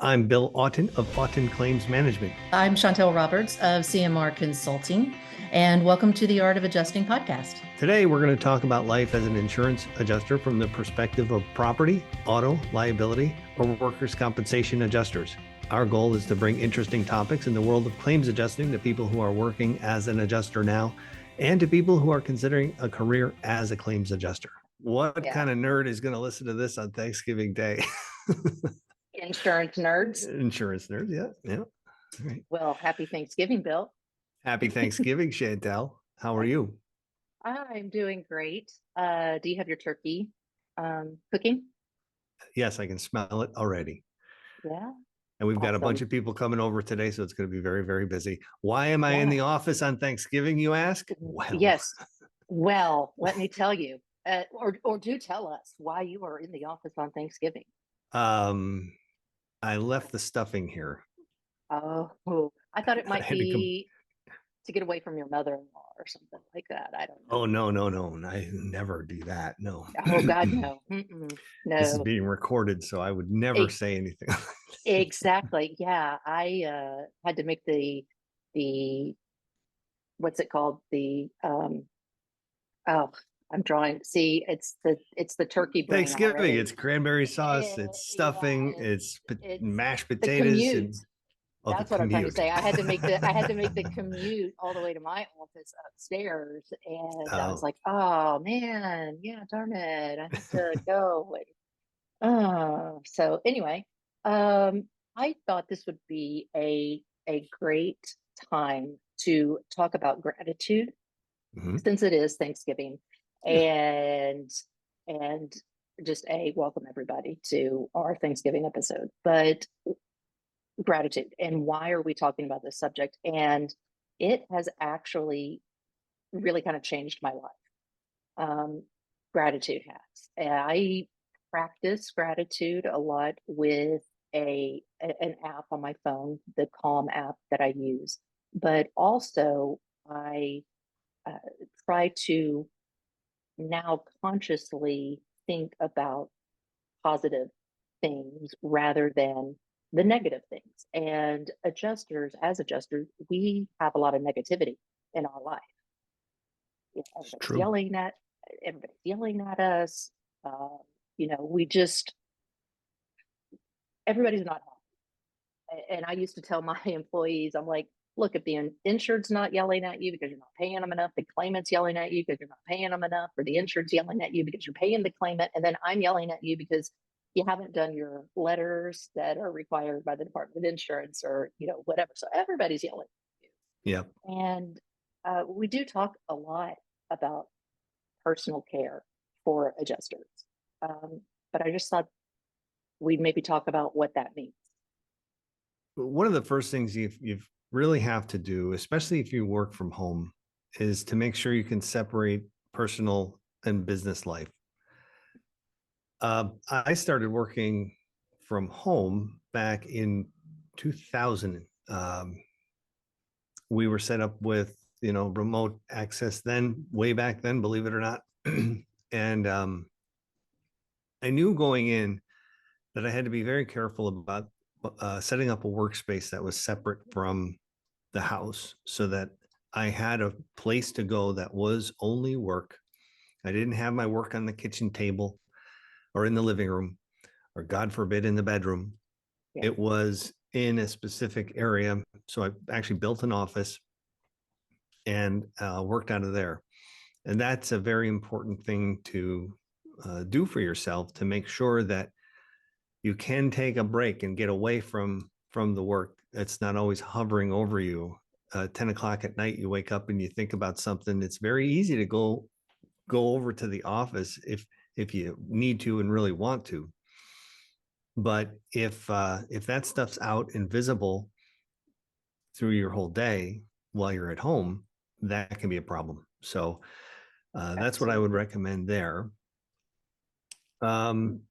I'm Bill Otten of Otten Claims Management. I'm Chantal Roberts of CMR Consulting, and welcome to the Art of Adjusting podcast. Today, we're going to talk about life as an insurance adjuster from the perspective of property, auto, liability, or workers' compensation adjusters. Our goal is to bring interesting topics in the world of claims adjusting to people who are working as an adjuster now and to people who are considering a career as a claims adjuster. What kind of nerd is going to listen to this on Thanksgiving Day? Insurance nerds. Insurance nerds, yeah. Right. Well, happy Thanksgiving, Bill. Happy Thanksgiving, Chantal. How are you? I'm doing great. Do you have your turkey cooking? Yes, I can smell it already. Yeah. And we've got a bunch of people coming over today, so it's going to be very, very busy. Why am I in the office on Thanksgiving, you ask? Well, yes. Well, let me tell you, or do tell us why you are in the office on Thanksgiving. I left the stuffing here. Oh, I thought it might be to get away from your mother-in-law or something like that. I don't know. Oh, no. I never do that. No. Oh, God, no. No. This is being recorded, so I would never say anything. Exactly. Yeah. I had to make the what's it called? Oh, I'm drawing. See, it's the turkey brain Thanksgiving. already. It's cranberry sauce, it's stuffing, it's mashed potatoes, and that's what I'm trying to say. I had to make the commute all the way to my office upstairs, and I was like, oh man, yeah, darn it, I have to go. So anyway, I thought this would be a great time to talk about gratitude since it is Thanksgiving, and just welcome everybody to our Thanksgiving episode. But gratitude, and why are we talking about this subject? And it has actually really kind of changed my life. Gratitude has. I practice gratitude a lot with an app on my phone, the Calm app that I use. But also, I try to now consciously think about positive things rather than the negative things. And as adjusters, we have a lot of negativity in our life. Everybody's yelling at us. Everybody's not happy. And I used to tell my employees, I'm like, look, if the insured's not yelling at you because you're not paying them enough, the claimant's yelling at you because you're not paying them enough, or the insured's yelling at you because you're paying the claimant, and then I'm yelling at you because you haven't done your letters that are required by the Department of Insurance, or whatever. So everybody's yelling at you. Yeah. And we do talk a lot about personal care for adjusters, but I just thought we'd maybe talk about what that means. One of the first things you really have to do, especially if you work from home, is to make sure you can separate personal and business life. I started working from home back in 2000. We were set up with, remote access then, way back then, believe it or not. And I knew going in that I had to be very careful about setting up a workspace that was separate from the house so that I had a place to go that was only work. I didn't have my work on the kitchen table or in the living room, or God forbid, in the bedroom. Yeah. It was in a specific area. So I actually built an office and worked out of there. And that's a very important thing to do for yourself, to make sure that you can take a break and get away from the work. It's not always hovering over you. 10 o'clock at night, you wake up and you think about something. It's very easy to go over to the office if you need to and really want to. But if that stuff's out and visible through your whole day while you're at home, that can be a problem. So that's what I would recommend there.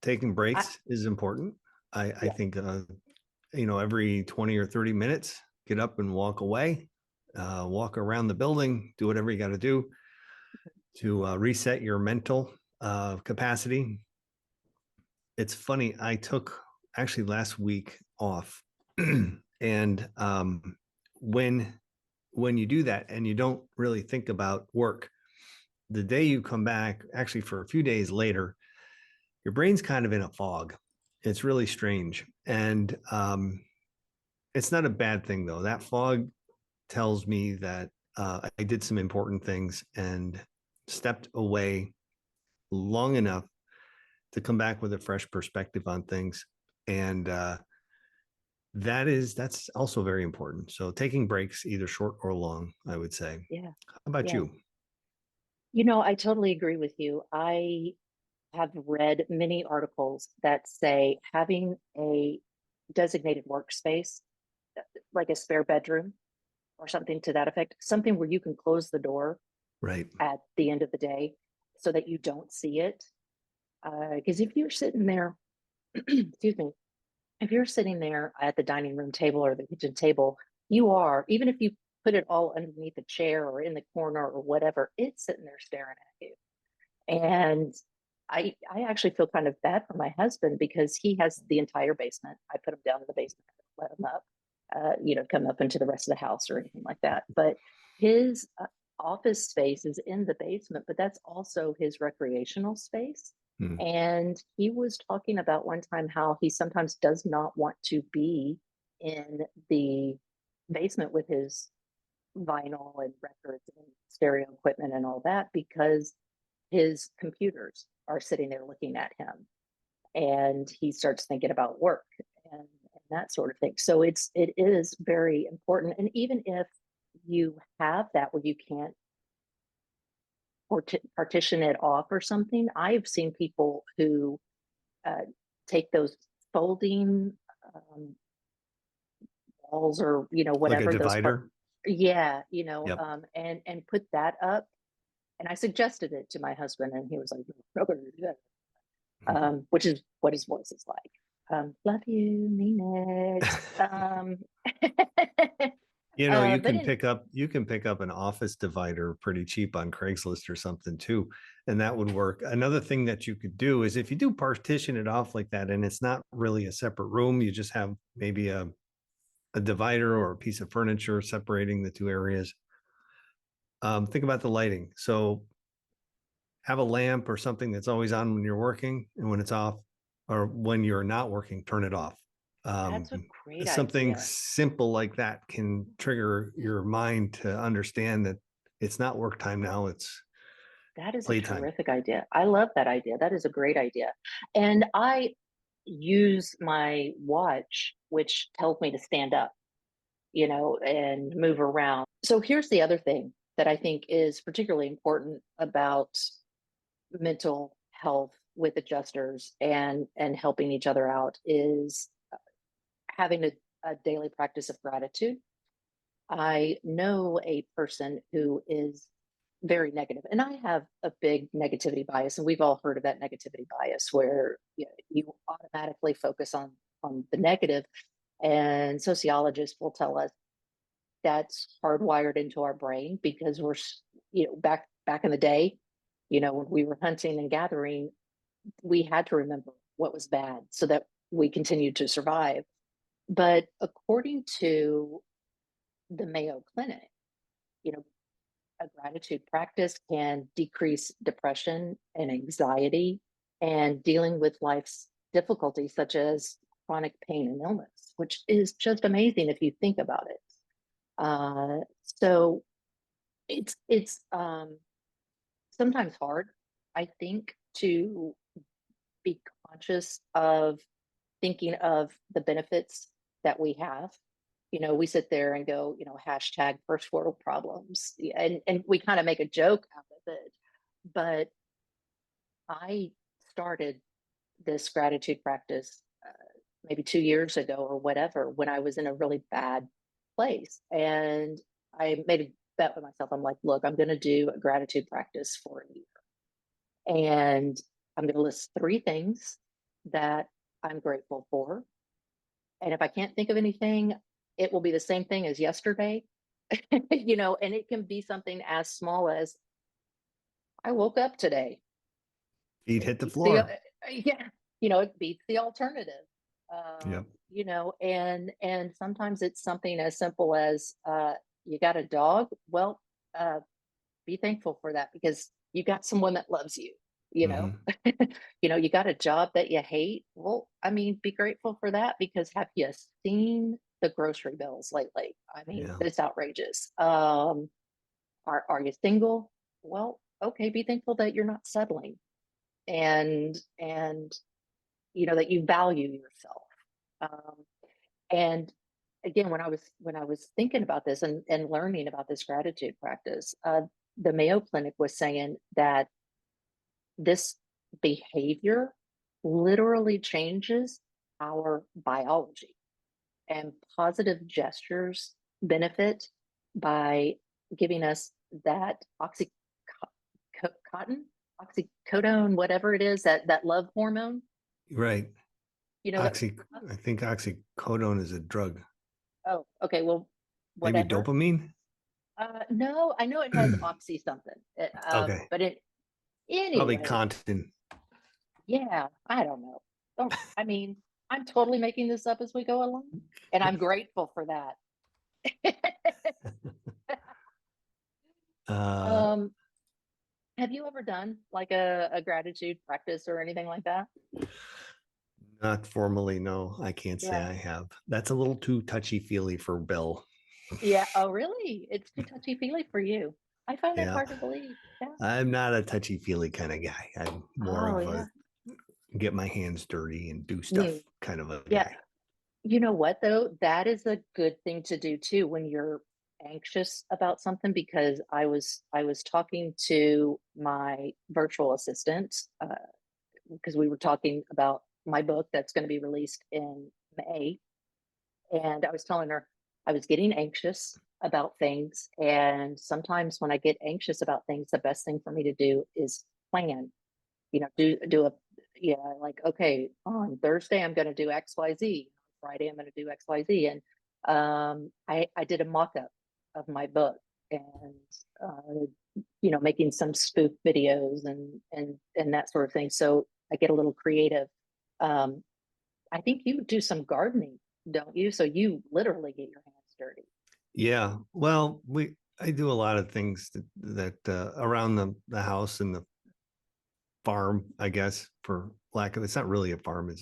Taking breaks is important. I think, every 20 or 30 minutes, get up and walk away, walk around the building, do whatever you got to do to reset your mental capacity. It's funny. I took actually last week off. And when you do that and you don't really think about work, the day you come back, actually for a few days later, your brain's kind of in a fog. It's really strange. And it's not a bad thing though. That fog tells me that I did some important things and stepped away long enough to come back with a fresh perspective on things. And that's also very important. So taking breaks, either short or long, I would say. Yeah. How about Yeah. you? I totally agree with you. I have read many articles that say having a designated workspace, like a spare bedroom or something to that effect, something where you can close the door Right. at the end of the day so that you don't see it. Because if you're sitting there, excuse me, if you're sitting there at the dining room table or the kitchen table, even if you put it all underneath a chair or in the corner or whatever, it's sitting there staring at you. And I actually feel kind of bad for my husband because he has the entire basement. I put him down in the basement, let him up, come up into the rest of the house or anything like that. But his office space is in the basement, but that's also his recreational space. Hmm. And he was talking about one time how he sometimes does not want to be in the basement with his vinyl and records and stereo equipment and all that because his computers are sitting there looking at him and he starts thinking about work and that sort of thing. So it is very important. And even if you have that where you can't partition it off or something, I've seen people who uh, take those folding walls or Like a whatever those part, divider. yeah, Yep. and put that up. And I suggested it to my husband, and he was like, "No, no, no, no." Which is what his voice is like. Love you, mean it. But You can pick up an office divider pretty cheap on Craigslist or something too, and that would work. Another thing that you could do is if you do partition it off like that, and it's not really a separate room, you just have maybe a divider or a piece of furniture separating the two areas. Think about the lighting. So have a lamp or something that's always on when you're working, and when it's off or when you're not working, turn it off. Um, that's a great Something idea. simple like that can trigger your mind to understand that it's not work time now, it's That is a playtime. terrific idea. I love that idea. That is a great idea. And I use my watch, which tells me to stand up, and move around. So here's the other thing that I think is particularly important about mental health with adjusters and helping each other out is having a daily practice of gratitude. I know a person who is very negative, and I have a big negativity bias, and we've all heard of that negativity bias where you automatically focus on the negative, and sociologists will tell us that's hardwired into our brain because we're back in the day, when we were hunting and gathering, we had to remember what was bad so that we continued to survive. But according to the Mayo Clinic, you know, a gratitude practice can decrease depression and anxiety and dealing with life's difficulties, such as chronic pain and illness, which is just amazing if you think about it. So it's sometimes hard, I think, to be conscious of thinking of the benefits that we have. We sit there and go, hashtag first world problems. And we kind of make a joke out of it. But I started this gratitude practice maybe 2 years ago or whatever when I was in a really bad place. And I made a bet with myself. I'm like, look, I'm going to do a gratitude practice for a year. And I'm going to list 3 things that I'm grateful for. And if I can't think of anything, it will be the same thing as yesterday, and it can be something as small as I woke up today. Feet It hit the beats the, floor. yeah, it beats the alternative. Yep. And sometimes it's something as simple as you got a dog. Well, uh, be thankful for that because you got someone that loves you, you know. Hmm. You got a job that you hate. Well, I mean, be grateful for that because have you seen the grocery bills lately? I mean, Yeah. it's outrageous. Are you single? Well, okay, be thankful that you're not settling and that you value yourself. Um, and again, when I was thinking about this and learning about this gratitude practice, the Mayo Clinic was saying that this behavior literally changes our biology, and positive gestures benefit by giving us that oxycodone, whatever it is, that love hormone. Right. That Oxy, I think oxycodone is a drug. oh, okay, well, Maybe whatever. dopamine. No, I know it has oxy something, Okay. but Probably anyway, content. yeah, I don't know. I mean, I'm totally making this up as we go along, and I'm grateful for that. Uh, um, have you ever done like a gratitude practice or anything like that? Not formally, no. I can't say Yeah. I have. That's a little too touchy feely for Bill. Yeah. Oh, really? It's too touchy feely for you. I find that Yeah. hard to believe. Yeah. I'm not a touchy feely kind of guy. I'm more Oh, of yeah. a get my hands dirty and do Mm, stuff kind of a yeah. guy. You know what, though? That is a good thing to do too when you're anxious about something because I was talking to my virtual assistant because we were talking about my book that's going to be released in May. And I was telling her I was getting anxious about things. And sometimes when I get anxious about things, the best thing for me to do is plan, do a, yeah, like, okay, on Thursday, I'm going to do XYZ. Friday, I'm going to do XYZ. And I did a mock up of my book and, making some spoof videos and that sort of thing. So I get a little creative. Um, I think you do some gardening, don't you? So you literally get your hands dirty. Yeah. Well, I do a lot of things around the house and the farm, I guess, for lack of it's not really a farm.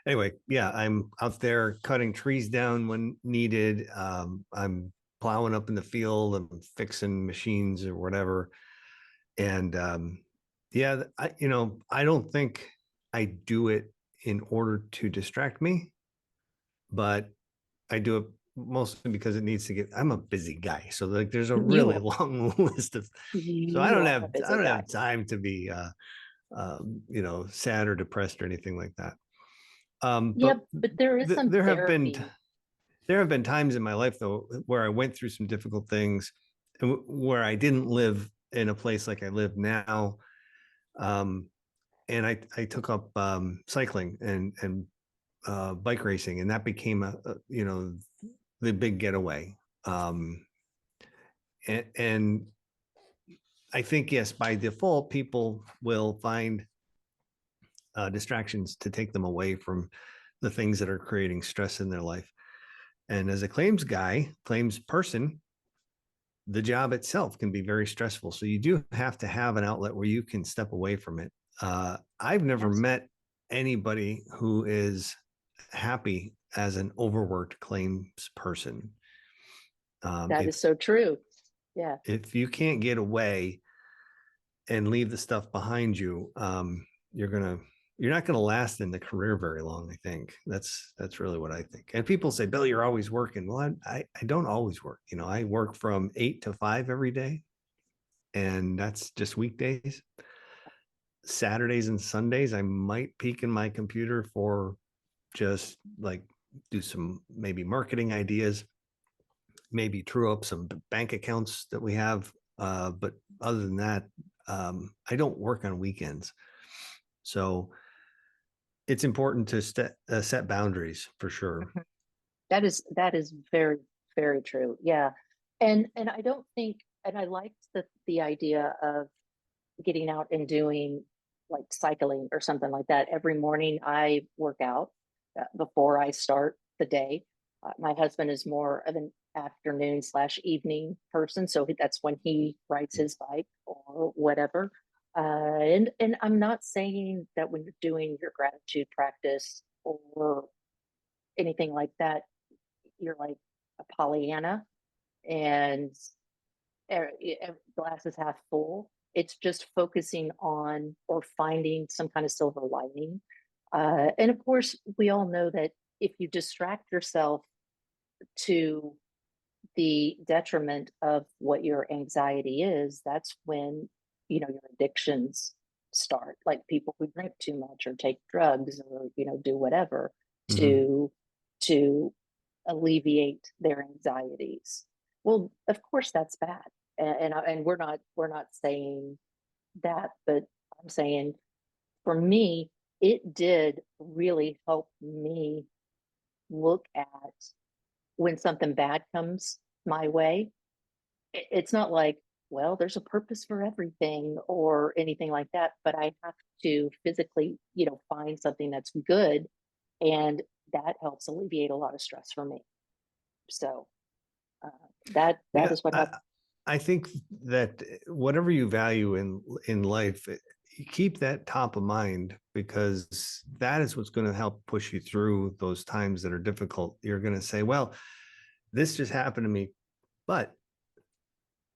Anyway, yeah, I'm out there cutting trees down when needed. I'm plowing up in the field. I'm fixing machines or whatever. And yeah, I don't think I do it in order to distract me, but I do it mostly because it needs to get. I'm a busy guy, so like there's a You really are long list of. So you are a I busy don't guy. have time to be sad or depressed or anything like that. Yeah, But but there is some there have been therapy. times in my life though where I went through some difficult things, and where I didn't live in a place like I live now. Um, and I took up cycling and bike racing, and that became the big getaway. Um, and I think yes, by default, people will find distractions to take them away from the things that are creating stress in their life. And as a claims person, the job itself can be very stressful. So you do have to have an outlet where you can step away from it. I've never Yes, met anybody who is happy as an overworked claims person. that is so true. Yeah. If you can't get away and leave the stuff behind you, you're gonna you're not gonna last in the career very long. I think that's really what I think. And people say, Bill, you're always working. Well, I don't always work. I work from 8 to 5 every day, and that's just weekdays. Saturdays and Sundays, I might peek in my computer for just like do some maybe marketing ideas, maybe true up some bank accounts that we have. But other than that, I don't work on weekends. So it's important to set boundaries for sure. Mhm. That is very, very true. Yeah. And I don't think and I liked the idea of getting out and doing like cycling or something like that. Every morning I work out before I start the day. My husband is more of an afternoon/evening person, so that's when he rides his bike or whatever. And I'm not saying that when you're doing your gratitude practice or anything like that, you're like a Pollyanna and glass is half full. It's just focusing on or finding some kind of silver lining. And of course, we all know that if you distract yourself to the detriment of what your anxiety is, that's when, your addictions start. Like people who drink too much or take drugs or, do whatever Mhm. to alleviate their anxieties. Well, of course that's bad. And we're not saying that, but I'm saying for me, it did really help me look at when something bad comes my way. It's not like, well, there's a purpose for everything or anything like that, but I have to physically, find something that's good, and that helps alleviate a lot of stress for me. So uh, that Yeah, is what helped. I think that whatever you value in life, you keep that top of mind, because that is what's going to help push you through those times that are difficult. You're going to say, well, this just happened to me, but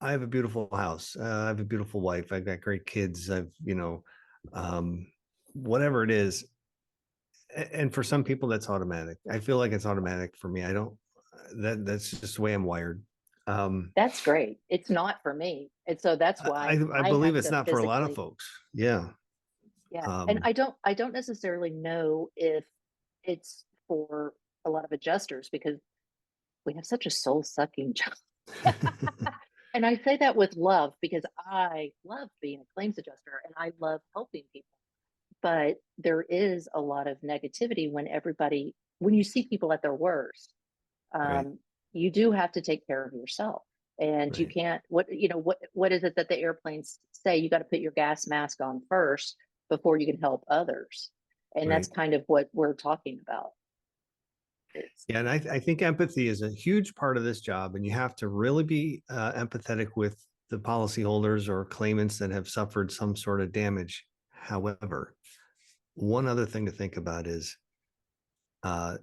I have a beautiful house. I have a beautiful wife. I've got great kids. Um, whatever it is. And for some people, that's automatic. I feel like it's automatic for me. I don't, that's just the way I'm wired. Um, That's great. It's not for me, and so that's why I I believe have it's to not for a lot of physically. folks. Yeah. Yeah, and Um, I don't necessarily know if it's for a lot of adjusters because we have such a soul sucking job. And I say that with love because I love being a claims adjuster and I love helping people. But there is a lot of negativity when you see people at their worst, right, um, you do have to take care of yourself. And you right, can't, what is it that the airplanes say? You got to put your gas mask on first before you can help others. And that's right. kind of what we're talking about. It's Yeah, and I think empathy is a huge part of this job, and you have to really be empathetic with the policyholders or claimants that have suffered some sort of damage. However, one other thing to think about is uh,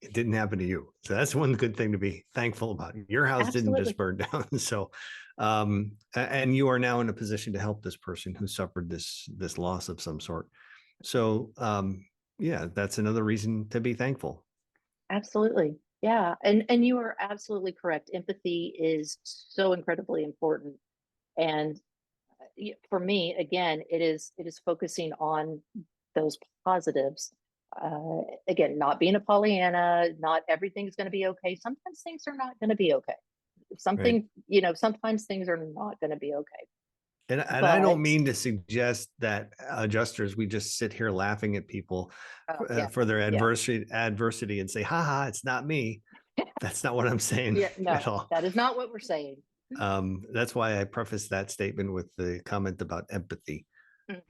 it didn't happen to you. So that's one good thing to be thankful about. Your house didn't just absolutely. burn down. So, and you are now in a position to help this person who suffered this loss of some sort. So, yeah, that's another reason to be thankful. Absolutely. Yeah. And you are absolutely correct. Empathy is so incredibly important. And for me, again, it is focusing on those positives. Again, not being a Pollyanna, not everything's going to be okay. Sometimes things are not going to be okay. Right. Sometimes things are not going to be okay. And I don't But mean to suggest that adjusters, we just sit here laughing at people yeah, for their yeah, adversity and say, ha ha, it's not me. That's not what I'm saying yeah. at No, all. that is not what we're saying. That's why I prefaced that statement with the comment about empathy. Mm,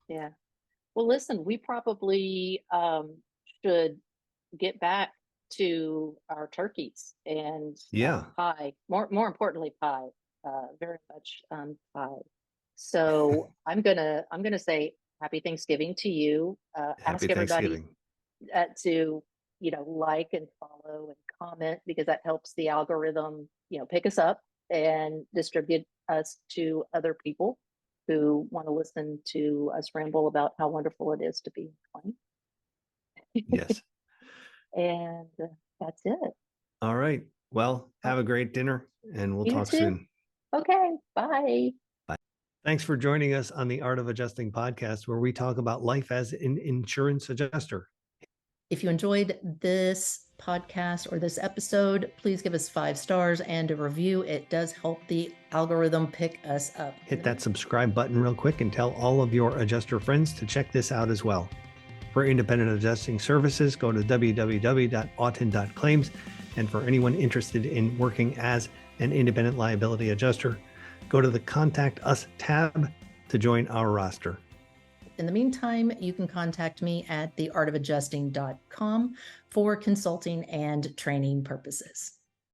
yeah. Well, listen, we probably should get back to our turkeys and Yeah. pie. More importantly, pie. Very much pie. So I'm gonna say happy Thanksgiving to you. Happy Ask everybody Thanksgiving. to like and follow and comment because that helps the algorithm pick us up and distribute us to other people who want to listen to us ramble about how wonderful it is to be in Yes. and that's it. All right. Well, Oh, have a great dinner and we'll you talk too. soon. Okay, bye. Bye. Thanks for joining us on the Art of Adjusting podcast, where we talk about life as an insurance adjuster. If you enjoyed this podcast or this episode, please give us 5 stars and a review. It does help the algorithm pick us up. Hit that subscribe button real quick and tell all of your adjuster friends to check this out as well. For independent adjusting services, go to www.autin.claims. And for anyone interested in working as an independent liability adjuster, go to the Contact Us tab to join our roster. in the meantime, you can contact me at theartofadjusting.com for consulting and training purposes.